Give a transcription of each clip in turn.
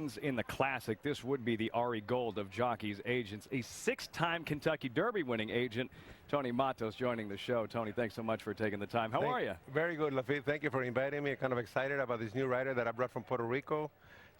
wins in the Classic. This would be the Ari Gold of jockeys, agents. A 6-time Kentucky Derby winning agent, Tony Matos, joining the show. Tony, thanks so much for taking the time. How are you? Very good, Lafitte. Thank you for inviting me. I'm kind of excited about this new rider that I brought from Puerto Rico.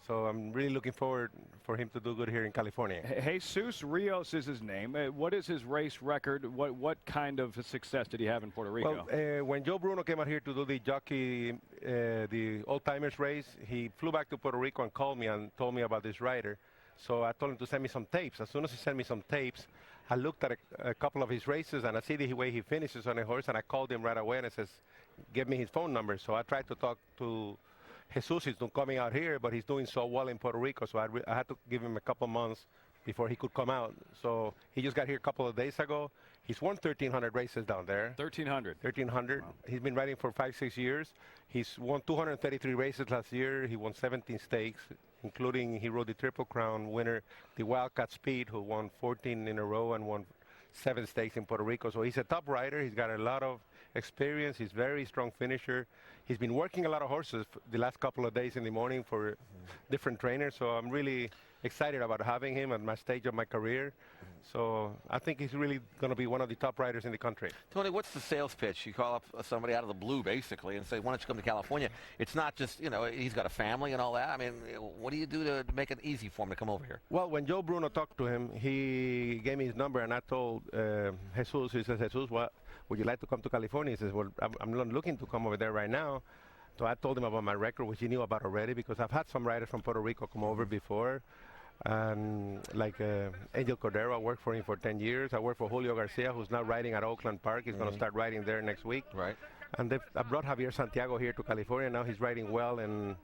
So I'm really looking forward for him to do good here in California. Jesus Rios is his name. What is his race record? What kind of success did he have in Puerto Rico? Well, when Joe Bruno came out here to do the jockey, the old-timers race, he flew back to Puerto Rico and called me and told me about this rider. So I told him to send me some tapes. As soon as he sent me some tapes, I looked at a couple of his races, and I see the way he finishes on a horse, and I called him right away, and I says, give me his phone number. So I tried to talk to Jesus. He's not coming out here, but he's doing so well in Puerto Rico, so I had to give him a couple months before he could come out. So he just got here a couple of days ago. He's won 1,300 races down there. 1,300? 1,300. Wow. He's been riding for 5-6 years. He's won 233 races last year. He won 17 stakes, including he rode the Triple Crown winner, the Wildcat Speed, who won 14 in a row and won 7 stakes in Puerto Rico. So he's a top rider. He's got a lot of experience. He's very strong finisher. He's been working a lot of horses the last couple of days in the morning for different trainers. So I'm really excited about having him at my stage of my career. So I think he's really going to be one of the top riders in the country. Tony, what's the sales pitch? You call up somebody out of the blue, basically, and say, why don't you come to California? It's not just, you know, he's got a family and all that. I mean, what do you do to make it easy for him to come over here? Well, when Joe Bruno talked to him, he gave me his number, and I told Jesus, he says, Jesus, what, would you like to come to California? He says, well, I'm not looking to come over there right now. So I told him about my record, which he knew about already, because I've had some riders from Puerto Rico come over before. And like Angel Cordero, I worked for him for 10 years. I worked for Julio Garcia, who's now riding at Oakland Park. He's going to start riding there next week. Right. And I brought Javier Santiago here to California. Now he's riding well in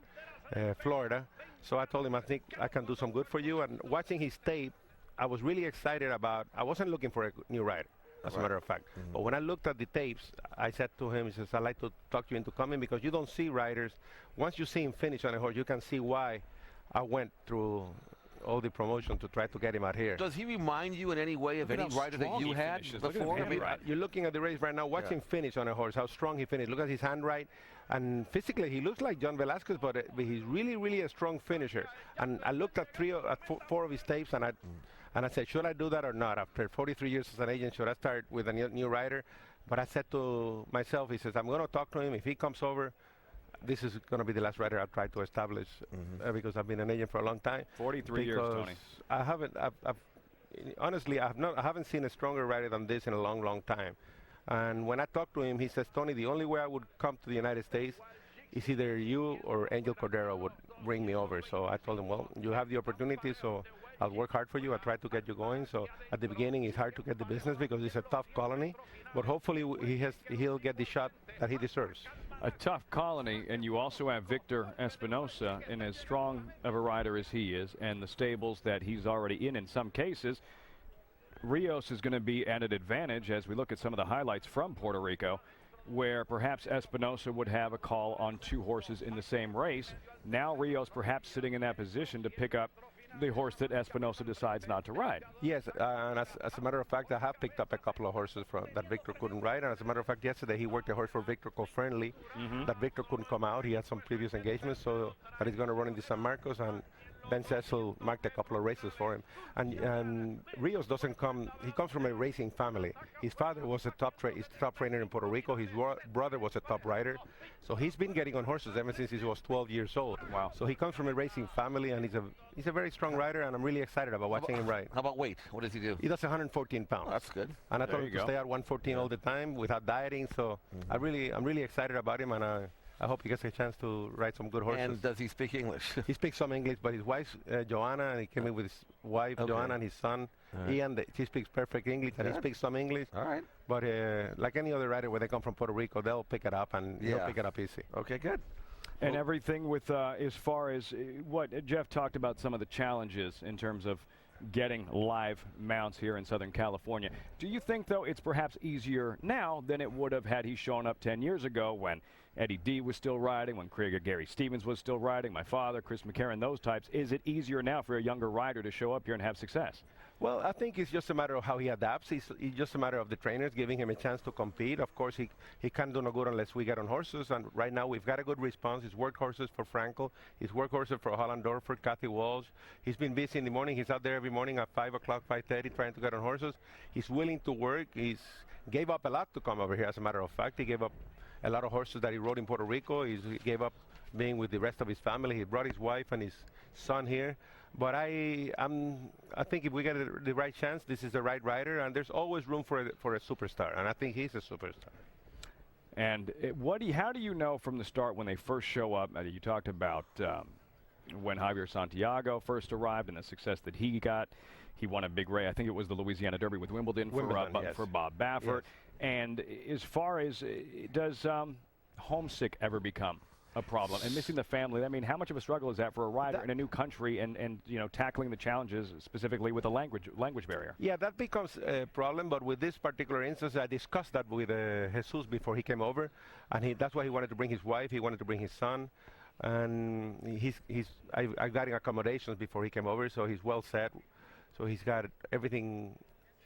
Florida. So I told him, I think I can do some good for you. And watching his tape, I was really excited about, I wasn't looking for a new rider, as a matter of fact. But when I looked at the tapes, I said to him, he says, I'd like to talk you into coming, because you don't see riders. Once you see him finish on a horse, you can see why I went through all the promotion to try to get him out here. Does he remind you in any way of any rider that you had before? I mean, you're looking at the race right now, watch him finish on a horse, how strong he finished. Look at his handwriting. And physically, he looks like John Velasquez, but he's really, really a strong finisher. And I looked at 4 of his tapes, and I said, should I do that or not? After 43 years as an agent, should I start with a new rider? But I said to myself, he says, I'm going to talk to him. If he comes over, this is going to be the last rider I'll try to establish, because I've been an agent for a long time. 43 years, Tony. Honestly, I haven't seen a stronger rider than this in a long, long time. And when I talked to him, he says, Tony, the only way I would come to the United States is either you or Angel Cordero would bring me over. So I told him, well, you have the opportunity, so I'll work hard for you. I'll try to get you going. So at the beginning, it's hard to get the business because it's a tough colony. But hopefully, he'll get the shot that he deserves. A tough colony, and you also have Victor Espinosa, and as strong of a rider as he is, and the stables that he's already in some cases, Rios is going to be at an advantage as we look at some of the highlights from Puerto Rico, where perhaps Espinosa would have a call on 2 horses in the same race. Now Rios perhaps sitting in that position to pick up the horse that Espinosa decides not to ride. Yes, and as a matter of fact, I have picked up a couple of horses that Victor couldn't ride. And as a matter of fact, yesterday he worked a horse for Victor co-friendly that Victor couldn't come out. He had some previous engagements, so that he's going to run in the San Marcos, and Ben Cecil marked a couple of races for him. And Rios doesn't come, he comes from a racing family. His father was a top trainer in Puerto Rico. His brother was a top rider. So he's been getting on horses ever since he was 12 years old. Wow. So he comes from a racing family, and he's a very strong rider, and I'm really excited about watching him ride. How about weight? What does he do? He does 114 pounds. Oh, that's good. And I told him to stay at 114 all the time without dieting. So I'm really excited about him, and I hope he gets a chance to ride some good horses. And does he speak English? He speaks some English, but his wife, Joanna, and he came in with his wife, Joanna, and his son, Ian. He speaks perfect English, and he speaks some English. All right. But like any other rider, when they come from Puerto Rico, they'll pick it up, and they'll pick it up easy. Okay, good. And everything with, as far as what Jeff talked about, some of the challenges in terms of getting live mounts here in Southern California. Do you think, though, it's perhaps easier now than it would have had he shown up 10 years ago when Eddie D was still riding, when Gary Stevens was still riding, my father, Chris McCarron, those types? Is it easier now for a younger rider to show up here and have success? Well, I think it's just a matter of how he adapts. It's just a matter of the trainers giving him a chance to compete. Of course, he can't do no good unless we get on horses. And right now, we've got a good response. He's worked horses for Frankel. He's worked horses for Holland Dorford, Kathy Walsh. He's been busy in the morning. He's out there every morning at 5 o'clock, 5:30, trying to get on horses. He's willing to work. He's gave up a lot to come over here, as a matter of fact. He gave up a lot of horses that he rode in Puerto Rico. He gave up being with the rest of his family. He brought his wife and his son here. But I think if we get the right chance, this is the right rider, and there's always room for a superstar, and I think he's a superstar. And how do you know from the start when they first show up? You talked about when Javier Santiago first arrived and the success that he got. He won a big race. I think it was the Louisiana Derby with Wimbledon yes. for Bob Baffert. Yes. And as far as does homesick ever become a problem, and missing the family? I mean, how much of a struggle is that for a rider in a new country and you know, tackling the challenges specifically with the language barrier? Yeah, that becomes a problem, but with this particular instance, I discussed that with Jesus before he came over, and that's why he wanted to bring his wife, he wanted to bring his son, and I got him accommodations before he came over, so he's well set, so he's got everything.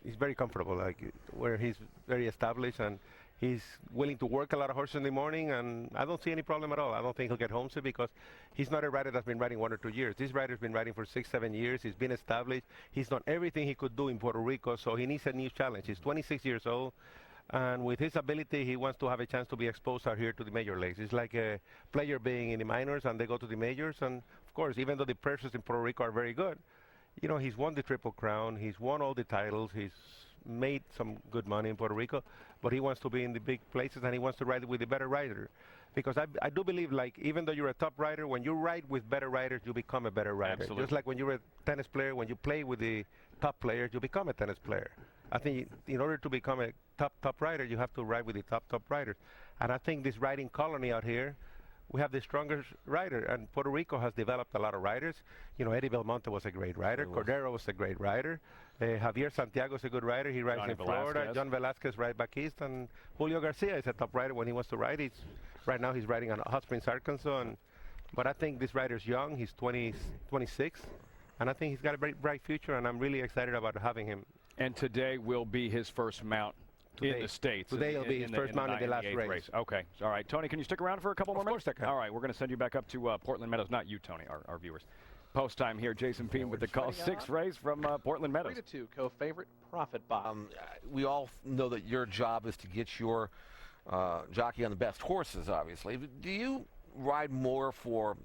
He's very comfortable, like where he's very established, and he's willing to work a lot of horses in the morning, and I don't see any problem at all. I don't think he'll get homesick because he's not a rider that's been riding 1 or 2 years. This rider's been riding for 6, 7 years. He's been established. He's done everything he could do in Puerto Rico, so he needs a new challenge. He's 26 years old, and with his ability, he wants to have a chance to be exposed out here to the major leagues. It's like a player being in the minors, and they go to the majors, and of course, even though the purses in Puerto Rico are very good, you know, he's won the Triple Crown, he's won all the titles, he's made some good money in Puerto Rico, but he wants to be in the big places, and he wants to ride with a better rider. Because I do believe, like, even though you're a top rider, when you ride with better riders, you become a better rider. Absolutely. Just like when you're a tennis player, when you play with the top players, you become a tennis player. I think in order to become a top rider, you have to ride with the top riders. And I think this riding colony out here, we have the strongest rider, and Puerto Rico has developed a lot of riders. You know, Eddie Belmonte was a great rider. Cordero was a great rider. Javier Santiago is a good rider. He rides in Florida. John Velasquez rides back east, and Julio Garcia is a top rider when he wants to ride. Right now he's riding on Hot Springs, Arkansas. But I think this rider's young. He's 26, and I think he's got a very bright future, and I'm really excited about having him. And today will be his first mount in the States. Today will be his first mount in the last race. Okay. All right. Tony, can you stick around for a couple more minutes? Of course I can. All right. We're going to send you back up to Portland Meadows. Not you, Tony, our viewers. Post time here. Jason Peen with the call 6 race from Portland Meadows. 3-2, co-favorite, Profit Bob. We all know that your job is to get your jockey on the best horses, obviously. Do you ride more for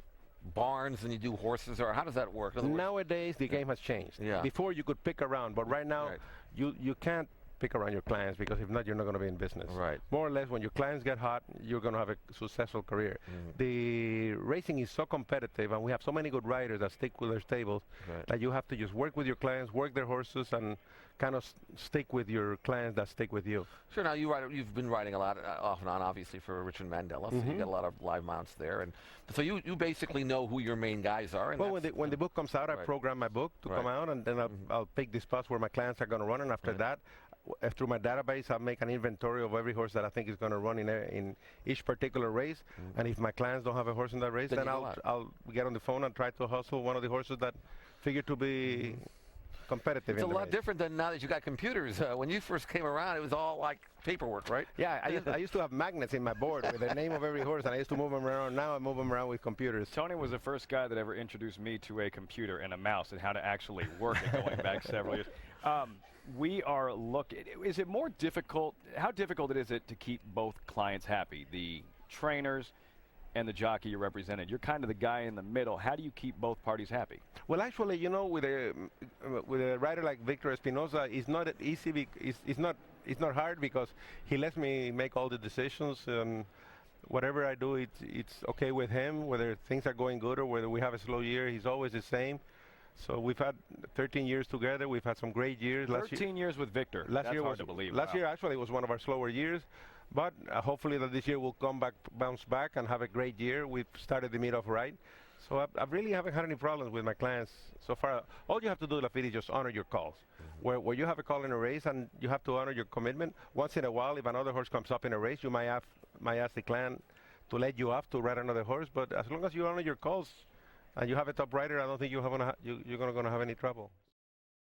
barns than you do horses, or how does that work? Nowadays, the game has changed. Yeah. Before, you could pick around, but right now, you can't pick around your clients, because if not, you're not going to be in business. Right. More or less, when your clients get hot, you're going to have a successful career. The racing is so competitive, and we have so many good riders that stick with their stables, that you have to just work with your clients, work their horses, and kind of stick with your clients that stick with you. Sure. Now you've been riding a lot off and on, obviously, for Richard Mandela. So you got a lot of live mounts there, and so you basically know who your main guys are. And well, when the book comes out, I program my book to come out, and then I'll pick the spots where my clients are going to run, and after that, through my database, I'll make an inventory of every horse that I think is going to run in each particular race. And if my clients don't have a horse in that race, then I'll get on the phone and try to hustle one of the horses that figure to be competitive. It's a lot different than now that you got computers. When you first came around, it was all like paperwork, right? Yeah, I used to have magnets in my board with the name of every horse, and I used to move them around. Now I move them around with computers. Tony was the first guy that ever introduced me to a computer and a mouse and how to actually work it, going back several years. We are looking, is it more difficult, how difficult is it to keep both clients happy, the trainers and the jockey you represented? You're kind of the guy in the middle. How do you keep both parties happy? Well, actually, you know, with a rider like Victor Espinosa, it's not easy. It's not hard, because he lets me make all the decisions, and whatever I do, it's okay with him. Whether things are going good or whether we have a slow year, he's always the same. So we've had 13 years together. We've had some great years. 13 years with Victor. That's hard to believe. Last year actually was one of our slower years, but hopefully that this year will bounce back and have a great year. We've started the meet off right. So I really haven't had any problems with my clients so far. All you have to do, Lafite, is just honor your calls. Where you have a call in a race and you have to honor your commitment. Once in a while, if another horse comes up in a race, you might ask the client to let you off to ride another horse. But as long as you honor your calls and you have a top rider, I don't think you're going to have any trouble.